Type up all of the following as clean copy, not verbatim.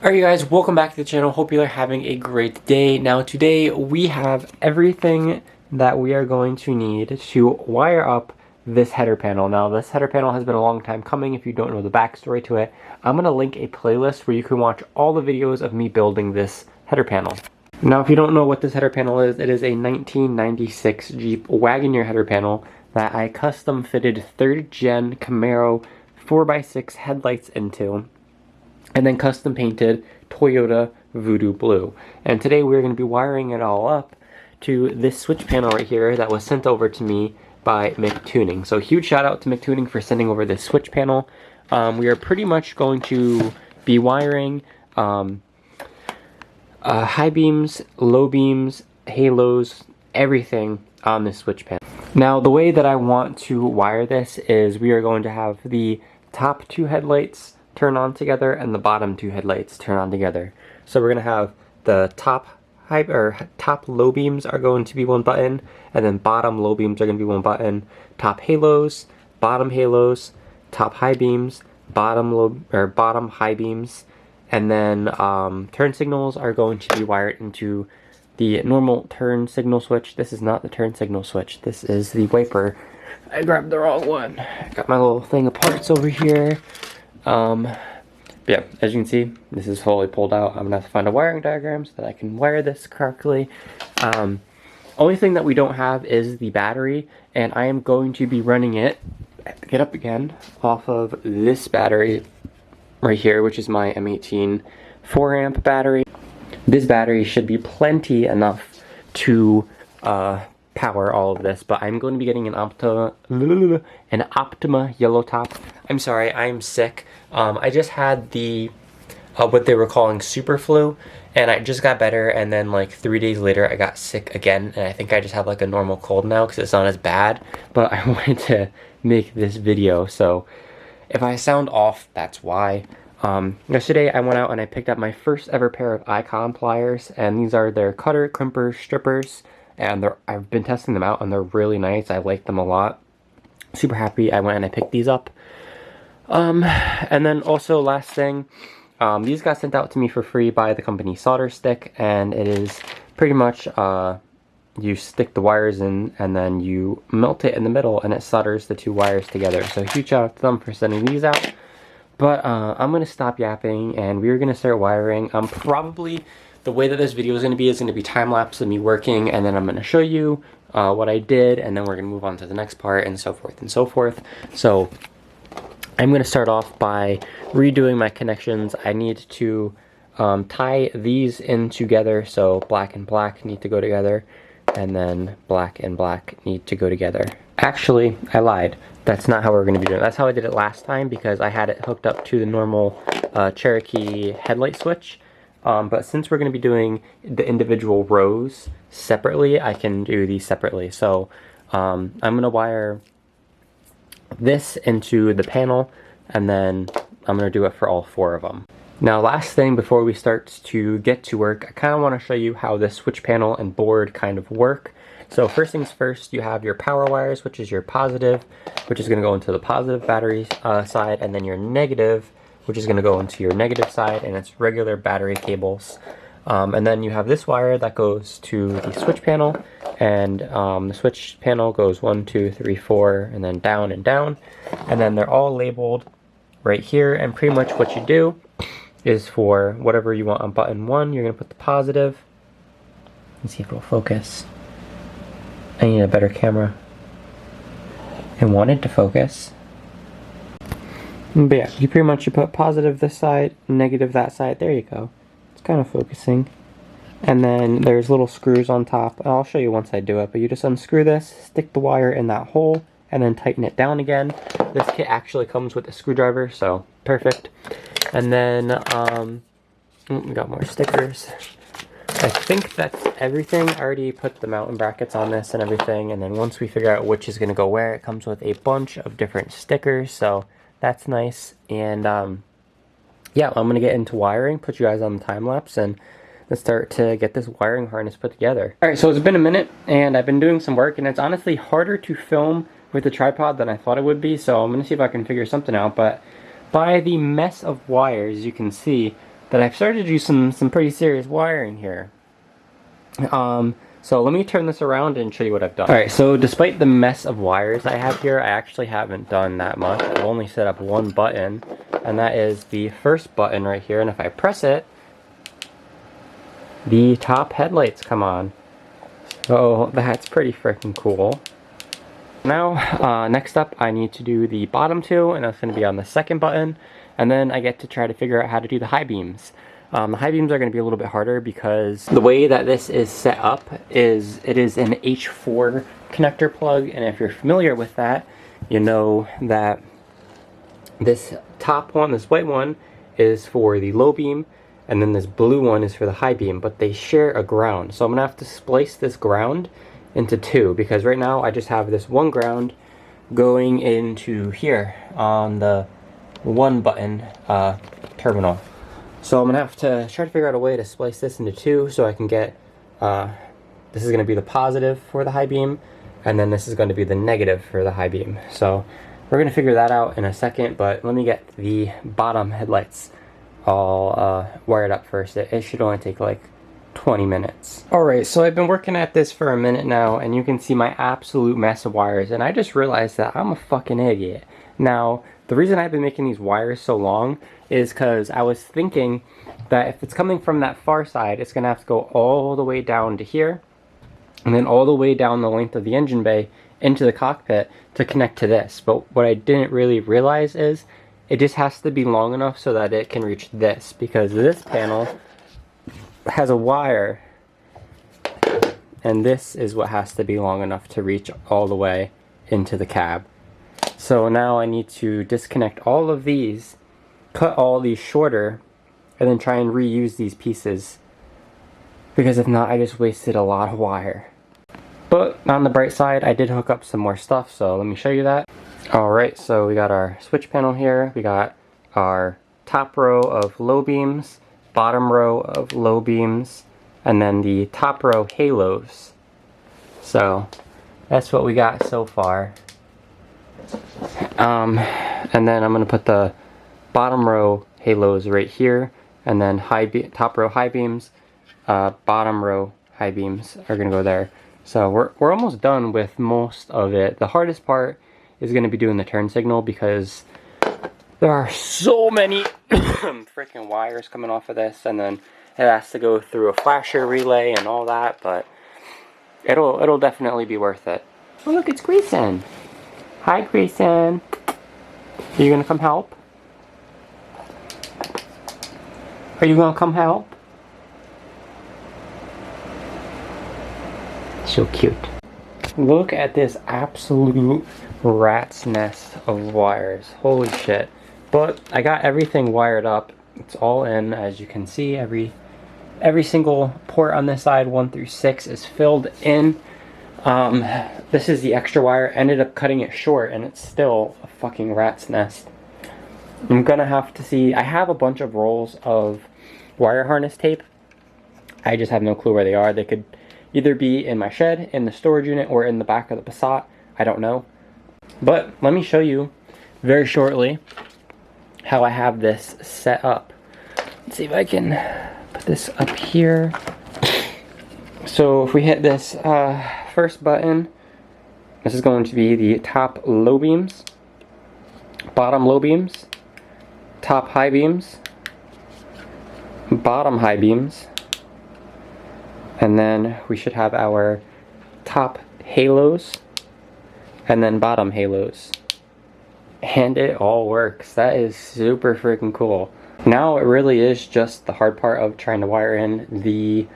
Alright you guys, welcome back to the channel. Hope you are having a great day. Now today we have everything that we are going to need to wire up this header panel. Now this header panel has been a long time coming. If you don't know the backstory to it, I'm going to link a playlist where you can watch all the videos of me building this header panel. Now if you don't know what this header panel is, it is a 1996 Jeep Wagoneer header panel that I custom fitted 3rd gen Camaro 4x6 headlights into, and then custom painted Toyota Voodoo Blue. And today we're going to be wiring it all up to this switch panel right here that was sent over to me by McTuning. So huge shout out to McTuning for sending over this switch panel. We are pretty much going to be wiring high beams, low beams, halos, everything on this switch panel. Now the way that I want to wire this is we are going to have the top 2 headlights turn on together and the bottom 2 headlights turn on together. So we're going to have the top low beams are going to be one button, and then bottom low beams are going to be one button. Top halos, bottom halos, top high beams, bottom high beams, and then turn signals are going to be wired into the normal turn signal switch. This is not the turn signal switch. This is the wiper. I grabbed the wrong one. Got my little thing of parts over here. Yeah, as you can see, this is fully pulled out. I'm gonna have to find a wiring diagram so that I can wire this correctly. Only thing that we don't have is the battery, and I am going to be running it, get up again, off of this battery right here, which is my M18 4-amp battery. This battery should be plenty enough to power all of this, but I'm going to be getting an Optima yellow top. I'm sorry, I'm sick. I just had the what they were calling super flu, and I just got better, and then like 3 days later I got sick again, and I think I just have like a normal cold now because it's not as bad. But I wanted to make this video, so if I sound off, that's why. Yesterday I went out and I picked up my first ever pair of Icon pliers, and these are their cutter, crimpers, strippers, and I've been testing them out and they're really nice. I like them a lot. Super happy I went and I picked these up. And then also last thing, these got sent out to me for free by the company Solder Stick, and it is pretty much you stick the wires in and then you melt it in the middle and it solders the 2 wires together. So huge shout out to them for sending these out. But I'm going to stop yapping and we're going to start wiring. Probably the way that this video is going to be time-lapse of me working, and then I'm going to show you what I did, and then we're going to move on to the next part, and so forth and so forth. So I'm going to start off by redoing my connections. I need to tie these in together, so black and black need to go together, and then black and black need to go together. Actually, I lied. That's not how we're going to be doing it. That's how I did it last time, because I had it hooked up to the normal Cherokee headlight switch. But since we're going to be doing the individual rows separately, I can do these separately. So I'm going to wire this into the panel, and then I'm going to do it for all 4 of them. Now last thing before we start to get to work, I kind of want to show you how this switch panel and board kind of work. So first things first, you have your power wires, which is your positive, which is going to go into the positive battery side, and then your negative, which is going to go into your negative side, and it's regular battery cables. And then you have this wire that goes to the switch panel, and the switch panel goes 1, 2, 3, 4, and then down and down. And then they're all labeled right here, and pretty much what you do is for whatever you want on button 1, you're going to put the positive. Let's see if it'll focus. I need a better camera. I want it to focus. But yeah, you pretty much put positive this side, negative that side. There you go. It's kind of focusing. And then there's little screws on top. I'll show you once I do it, but you just unscrew this, stick the wire in that hole, and then tighten it down again. This kit actually comes with a screwdriver, so perfect. And then we got more stickers. I think that's everything. I already put the mountain brackets on this and everything, and then once we figure out which is going to go where, it comes with a bunch of different stickers, so that's nice. And yeah, I'm going to get into wiring, put you guys on the time lapse, and let's start to get this wiring harness put together. Alright, so it's been a minute, and I've been doing some work, and it's honestly harder to film with the tripod than I thought it would be, so I'm going to see if I can figure something out. But by the mess of wires, you can see that I've started to do some pretty serious wiring here. So let me turn this around and show you what I've done. Alright, so despite the mess of wires I have here, I actually haven't done that much. I've only set up one button, and that is the first button right here, and if I press it, the top headlights come on. So that's pretty freaking cool. Now, next up I need to do the bottom two, and that's going to be on the second button, and then I get to try to figure out how to do the high beams. The high beams are going to be a little bit harder because the way that this is set up is it is an H4 connector plug, and if you're familiar with that, you know that this top one, this white one, is for the low beam, and then this blue one is for the high beam, but they share a ground. So I'm going to have to splice this ground into two, because right now I just have this one ground going into here on the one button terminal. So I'm going to have to try to figure out a way to splice this into two so I can get, this is going to be the positive for the high beam, and then this is going to be the negative for the high beam. So we're going to figure that out in a second, but let me get the bottom headlights all wired up first. It should only take like 20 minutes. Alright, so I've been working at this for a minute now, and you can see my absolute mess of wires, and I just realized that I'm a fucking idiot. Now, the reason I've been making these wires so long is because I was thinking that if it's coming from that far side, it's going to have to go all the way down to here, and then all the way down the length of the engine bay into the cockpit to connect to this. But what I didn't really realize is it just has to be long enough so that it can reach this, because this panel has a wire, and this is what has to be long enough to reach all the way into the cab. So now I need to disconnect all of these, cut all these shorter, and then try and reuse these pieces, because if not, I just wasted a lot of wire. But on the bright side, I did hook up some more stuff, so let me show you that. Alright, so we got our switch panel here, we got our top row of low beams, bottom row of low beams, and then the top row halos. So that's what we got so far. And then I'm going to put the bottom row halos right here, and then top row high beams, bottom row high beams are going to go there. So we're almost done with most of it. The hardest part is going to be doing the turn signal, because there are so many freaking wires coming off of this, and then it has to go through a flasher relay and all that, but it'll definitely be worth it. Oh look, it's Grayson. Hi Grayson. Are you gonna come help? Are you gonna come help? So cute. Look at this absolute rat's nest of wires. Holy shit. But I got everything wired up. It's all in, as you can see. Every single port on this side, 1 through 6, is filled in. This is the extra wire. Ended up cutting it short, and it's still a fucking rat's nest. I'm gonna have to see. I have a bunch of rolls of wire harness tape. I just have no clue where they are. They could either be in my shed, in the storage unit, or in the back of the Passat. I don't know. But let me show you very shortly how I have this set up. Let's see if I can put this up here. So if we hit this first button, this is going to be the top low beams, bottom low beams, top high beams, bottom high beams, and then we should have our top halos and then bottom halos. And it all works. That is super freaking cool. Now it really is just the hard part of trying to wire in the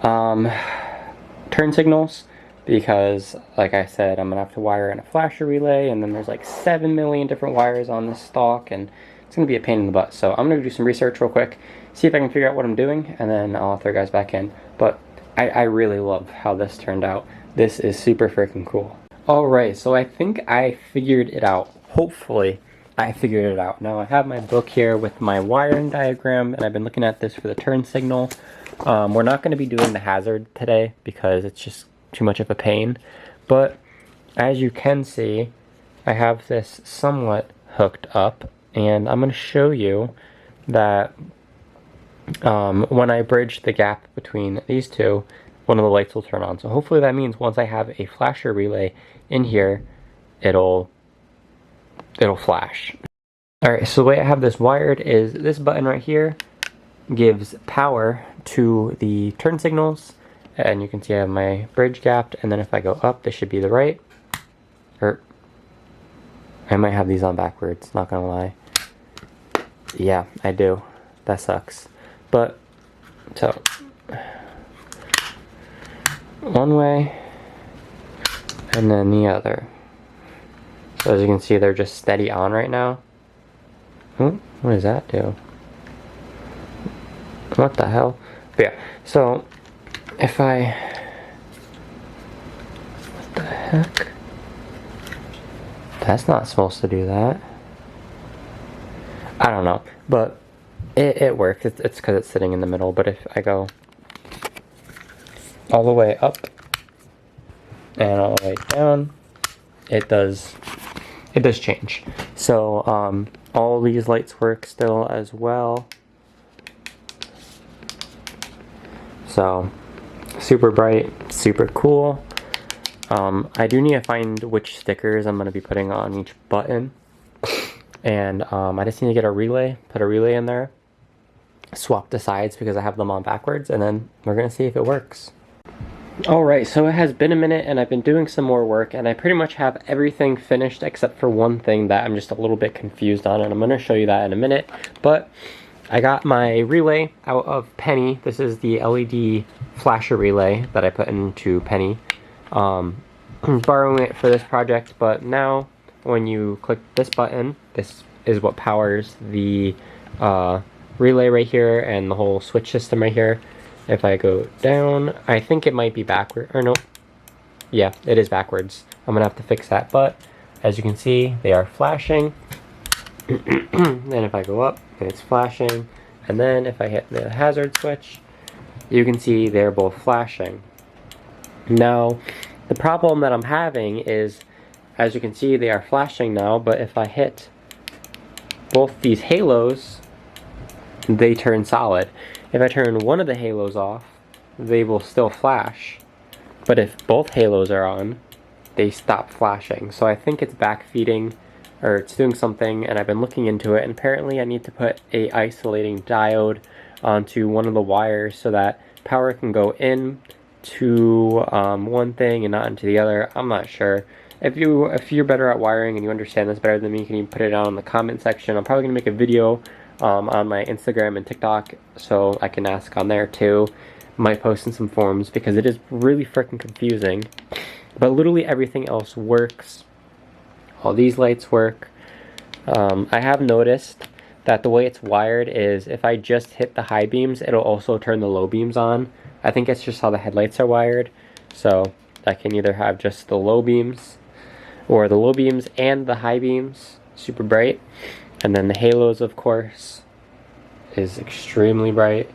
turn signals, because like I said, I'm gonna have to wire in a flasher relay, and then there's like 7 million different wires on this stalk, and it's gonna be a pain in the butt. So I'm gonna do some research real quick, see if I can figure out what I'm doing, and then I'll throw you guys back in. But I really love how this turned out. This is super freaking cool. Alright, so I think I figured it out. Hopefully I figured it out. Now I have my book here with my wiring diagram, and I've been looking at this for the turn signal. We're not going to be doing the hazard today because it's just too much of a pain, but as you can see, I have this somewhat hooked up, and I'm going to show you that when I bridge the gap between these two, one of the lights will turn on. So hopefully that means once I have a flasher relay in here, it'll flash. Alright, so the way I have this wired is this button right here gives power to the turn signals, and you can see I have my bridge gapped, and then if I go up, this should be the right. Or I might have these on backwards, not gonna lie. Yeah, I do. That sucks. But, so, one way, and then the other. So as you can see, they're just steady on right now. What does that do? What the hell? But yeah, so if I... What the heck? That's not supposed to do that. I don't know, but it works. It's because it's sitting in the middle, but if I go all the way up and all the way down, it does change. So all these lights work still as well. So super bright, super cool. I do need to find which stickers I'm going to be putting on each button. And I just need to get a relay, put a relay in there, swap the sides because I have them on backwards, and then we're going to see if it works. Alright, so it has been a minute and I've been doing some more work, and I pretty much have everything finished except for one thing that I'm just a little bit confused on, and I'm going to show you that in a minute. But I got my relay out of Penny. This is the LED flasher relay that I put into Penny. I'm borrowing it for this project, but now when you click this button, this is what powers the relay right here and the whole switch system right here. If I go down, I think it might be backward, or no, yeah, it is backwards. I'm gonna have to fix that, but as you can see, they are flashing. Then if I go up, it's flashing, and then if I hit the hazard switch, you can see they're both flashing. Now, the problem that I'm having is, as you can see, they are flashing now, but if I hit both these halos, they turn solid. If I turn one of the halos off, they will still flash. But if both halos are on, they stop flashing. So I think it's backfeeding, or it's doing something, and I've been looking into it, and apparently I need to put a isolating diode onto one of the wires so that power can go in to one thing and not into the other. I'm not sure. If you're better at wiring and you understand this better than me, can you put it down in the comment section? I'm probably going to make a video on my Instagram and TikTok, so I can ask on there too. Might post in some forums because it is really freaking confusing. But literally everything else works. All these lights work. I have noticed that the way it's wired is if I just hit the high beams, it'll also turn the low beams on. I think it's just how the headlights are wired. So I can either have just the low beams, or the low beams and the high beams, super bright. And then the halos, of course, is extremely bright.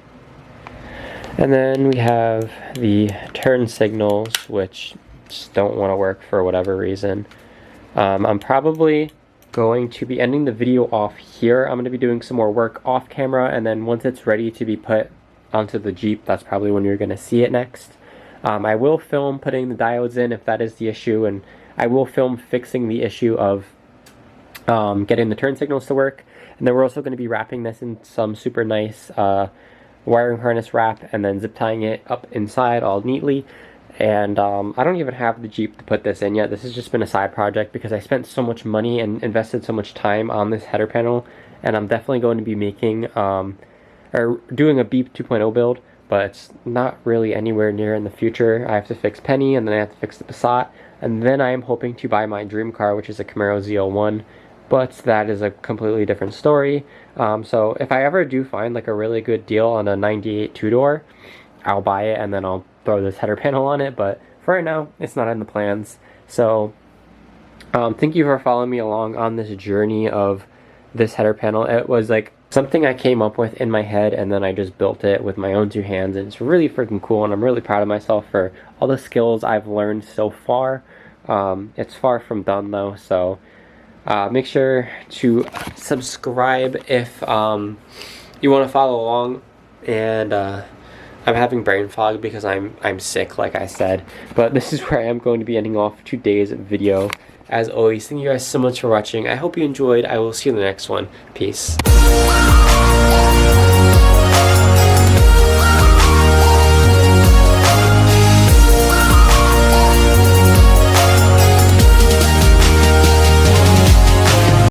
And then we have the turn signals, which just don't want to work for whatever reason. I'm probably going to be ending the video off here. I'm going to be doing some more work off camera, and then once it's ready to be put onto the Jeep, that's probably when you're going to see it next. I will film putting the diodes in if that is the issue, and I will film fixing the issue of getting the turn signals to work. And then we're also going to be wrapping this in some super nice wiring harness wrap, and then zip tying it up inside all neatly. And I don't even have the Jeep to put this in yet. This has just been a side project because I spent so much money and invested so much time on this header panel, and I'm definitely going to be making or doing a Beep 2.0 build, but it's not really anywhere near in the future. I have to fix Penny, and then I have to fix the Passat, and then I am hoping to buy my dream car, which is a Camaro ZL1. But that is a completely different story. So if I ever do find like a really good deal on a 98 two-door, I'll buy it and then I'll throw this header panel on it. But for right now, it's not in the plans. So thank you for following me along on this journey of this header panel. It was like something I came up with in my head, and then I just built it with my own two hands. And it's really freaking cool, and I'm really proud of myself for all the skills I've learned so far. It's far from done though, so make sure to subscribe if you want to follow along and I'm having brain fog because I'm sick, like I said. But this is where I am going to be ending off today's video. As always, thank you guys so much for watching. I hope you enjoyed. I will see you in the next one. Peace.